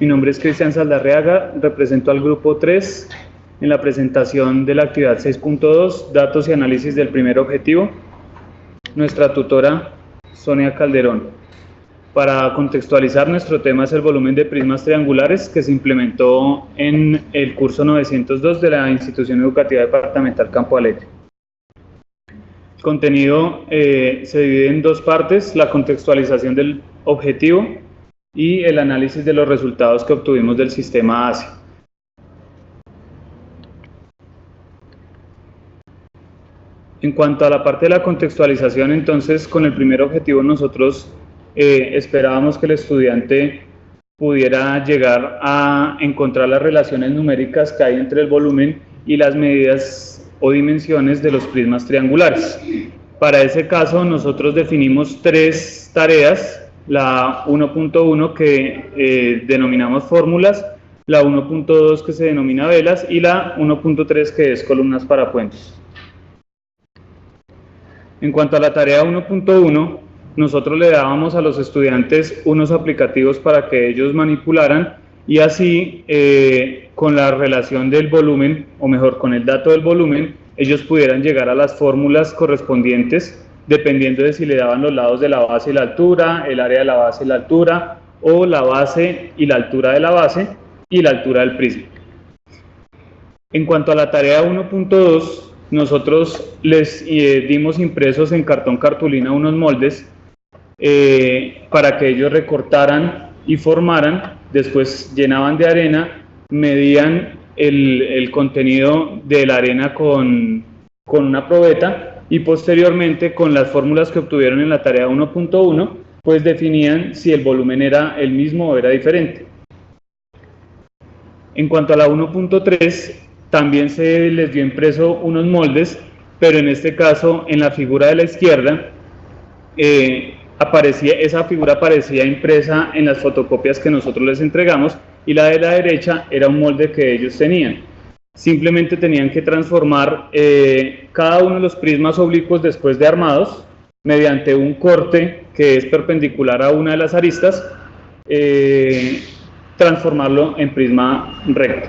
Mi nombre es Cristian Saldarriaga, represento al grupo 3 en la presentación de la actividad 6.2, datos y análisis del primer objetivo. Nuestra tutora, Sonia Calderón. Para contextualizar, nuestro tema es el volumen de prismas triangulares que se implementó en el curso 902 de la Institución Educativa Departamental Campo Alegre. El contenido se divide en dos partes: la contextualización del objetivo y el análisis de los resultados que obtuvimos del sistema ASE. En cuanto a la parte de la contextualización, entonces, con el primer objetivo nosotros esperábamos que el estudiante pudiera llegar a encontrar las relaciones numéricas que hay entre el volumen y las medidas o dimensiones de los prismas triangulares. Para ese caso nosotros definimos tres tareas: la 1.1 que denominamos fórmulas, la 1.2 que se denomina velas y la 1.3 que es columnas para puentes. En cuanto a la tarea 1.1, nosotros le dábamos a los estudiantes unos aplicativos para que ellos manipularan y así con la relación del volumen, o mejor con el dato del volumen, ellos pudieran llegar a las fórmulas correspondientes dependiendo de si le daban los lados de la base y la altura, el área de la base y la altura, o la base y la altura de la base y la altura del prisma. En cuanto a la tarea 1.2, nosotros les dimos impresos en cartón cartulina unos moldes para que ellos recortaran y formaran, después llenaban de arena, medían el contenido de la arena con una probeta y posteriormente con las fórmulas que obtuvieron en la tarea 1.1, pues definían si el volumen era el mismo o era diferente. En cuanto a la 1.3, también se les dio impreso unos moldes, pero en este caso en la figura de la izquierda esa figura aparecía impresa en las fotocopias que nosotros les entregamos, y la de la derecha era un molde que ellos tenían. Simplemente tenían que transformar cada uno de los prismas oblicuos después de armados mediante un corte que es perpendicular a una de las aristas, transformarlo en prisma recto.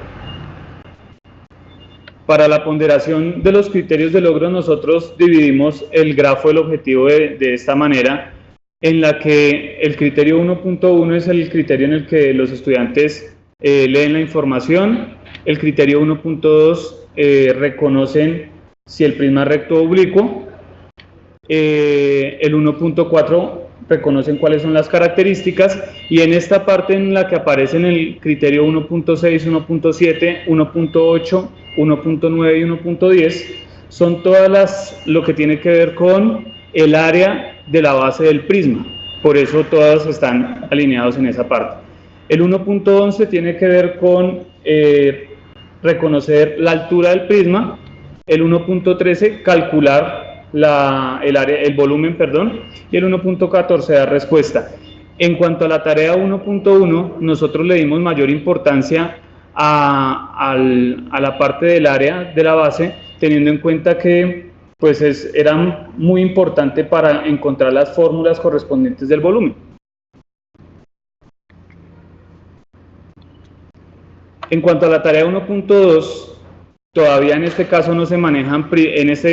Para la ponderación de los criterios de logro, nosotros dividimos el grafo del objetivo de esta manera, en la que el criterio 1.1 es el criterio en el que los estudiantes leen la información, el criterio 1.2 reconocen si el prisma es recto o oblicuo, el 1.4 reconocen cuáles son las características, y en esta parte en la que aparecen el criterio 1.6, 1.7, 1.8, 1.9 y 1.10 son todas lo que tiene que ver con el área de la base del prisma, por eso todas están alineados en esa parte. El 1.11 tiene que ver con reconocer la altura del prisma, el 1.13 calcular el volumen, y el 1.14 dar respuesta. En cuanto a la tarea 1.1, nosotros le dimos mayor importancia a la parte del área de la base, teniendo en cuenta que pues era muy importante para encontrar las fórmulas correspondientes del volumen. En cuanto a la tarea 1.2, todavía en este caso no se manejan, en esta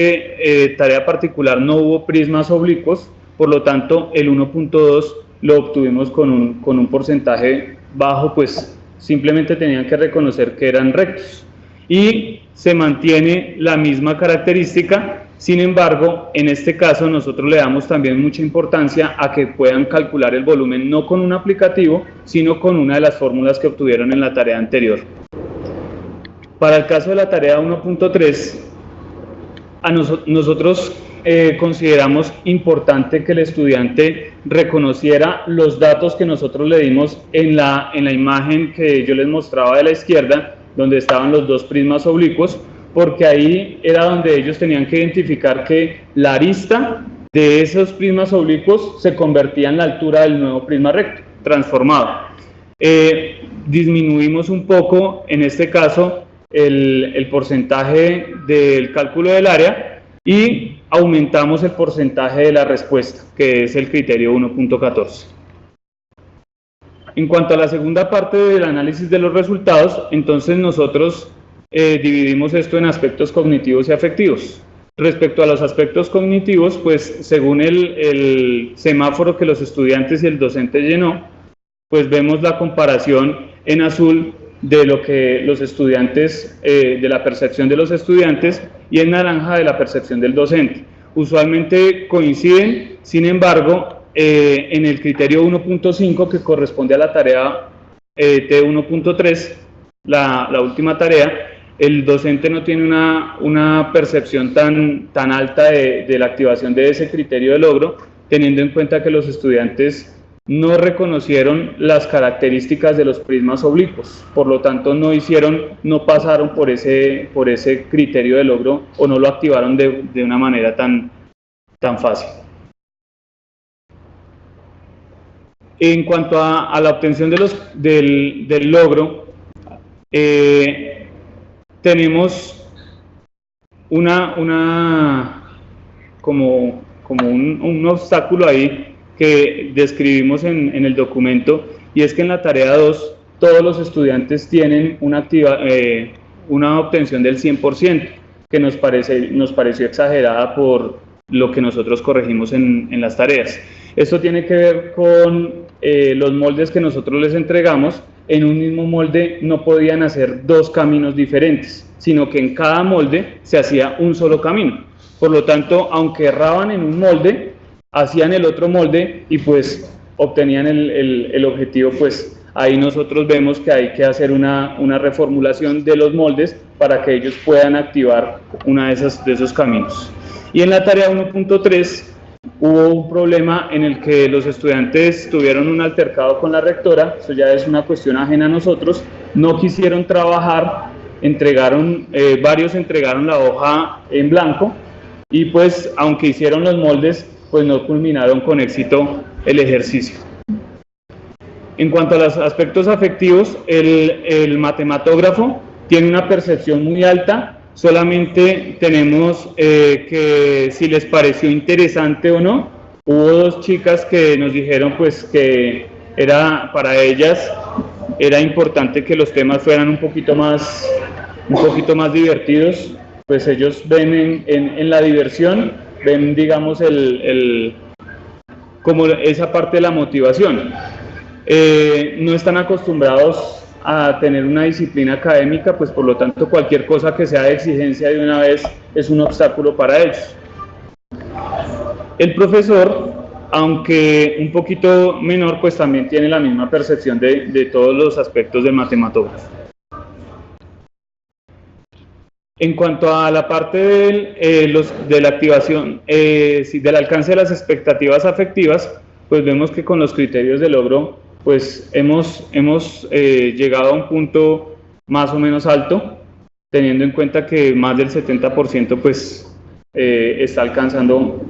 tarea particular no hubo prismas oblicuos, por lo tanto el 1.2 lo obtuvimos con un porcentaje bajo, pues simplemente tenían que reconocer que eran rectos. Y se mantiene la misma característica, sin embargo, en este caso nosotros le damos también mucha importancia a que puedan calcular el volumen no con un aplicativo, sino con una de las fórmulas que obtuvieron en la tarea anterior. Para el caso de la tarea 1.3, nosotros consideramos importante que el estudiante reconociera los datos que nosotros le dimos en la imagen que yo les mostraba de la izquierda, donde estaban los dos prismas oblicuos, porque ahí era donde ellos tenían que identificar que la arista de esos prismas oblicuos se convertía en la altura del nuevo prisma recto, transformado. Disminuimos un poco, en este caso, el porcentaje del cálculo del área y aumentamos el porcentaje de la respuesta, que es el criterio 1.14. En cuanto a la segunda parte del análisis de los resultados, entonces nosotros dividimos esto en aspectos cognitivos y afectivos. Respecto a los aspectos cognitivos, pues según el semáforo que los estudiantes y el docente llenó, pues vemos la comparación en azul de lo que los estudiantes, de la percepción de los estudiantes, y en naranja de la percepción del docente. Usualmente coinciden, sin embargo, en el criterio 1.5, que corresponde a la tarea T1.3, la última tarea, el docente no tiene una percepción tan alta de la activación de ese criterio de logro, teniendo en cuenta que los estudiantes no reconocieron las características de los prismas oblicuos, por lo tanto no pasaron por ese criterio de logro, o no lo activaron de una manera tan fácil. En cuanto a la obtención del logro, tenemos como un obstáculo ahí que describimos en el documento, y es que en la tarea 2 todos los estudiantes tienen una obtención del 100%, que nos pareció exagerada por lo que nosotros corregimos en las tareas. Esto tiene que ver con los moldes que nosotros les entregamos. En un mismo molde no podían hacer dos caminos diferentes, sino que en cada molde se hacía un solo camino. Por lo tanto, aunque erraban en un molde, hacían el otro molde y pues obtenían el objetivo. Pues ahí nosotros vemos que hay que hacer una reformulación de los moldes para que ellos puedan activar una de esos caminos. Y en la tarea 1.3 hubo un problema en el que los estudiantes tuvieron un altercado con la rectora. Eso ya es una cuestión ajena a nosotros. No quisieron trabajar, varios entregaron la hoja en blanco, y pues aunque hicieron los moldes, pues no culminaron con éxito el ejercicio. En cuanto a los aspectos afectivos, el matematógrafo tiene una percepción muy alta. Solamente tenemos que si les pareció interesante o no. Hubo dos chicas que nos dijeron pues que para ellas era importante que los temas fueran un poquito más divertidos. Pues ellos ven en la diversión, ven, digamos, como esa parte de la motivación. No están acostumbrados a tener una disciplina académica, pues por lo tanto cualquier cosa que sea de exigencia de una vez es un obstáculo para ellos. El profesor, aunque un poquito menor, pues también tiene la misma percepción de todos los aspectos del matematógrafo. En cuanto a la parte de la activación, del alcance de las expectativas afectivas, pues vemos que con los criterios de logro pues hemos llegado a un punto más o menos alto, teniendo en cuenta que más del 70% pues está alcanzando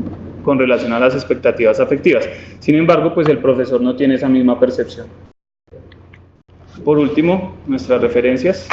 con relación a las expectativas afectivas. Sin embargo, pues el profesor no tiene esa misma percepción. Por último, nuestras referencias.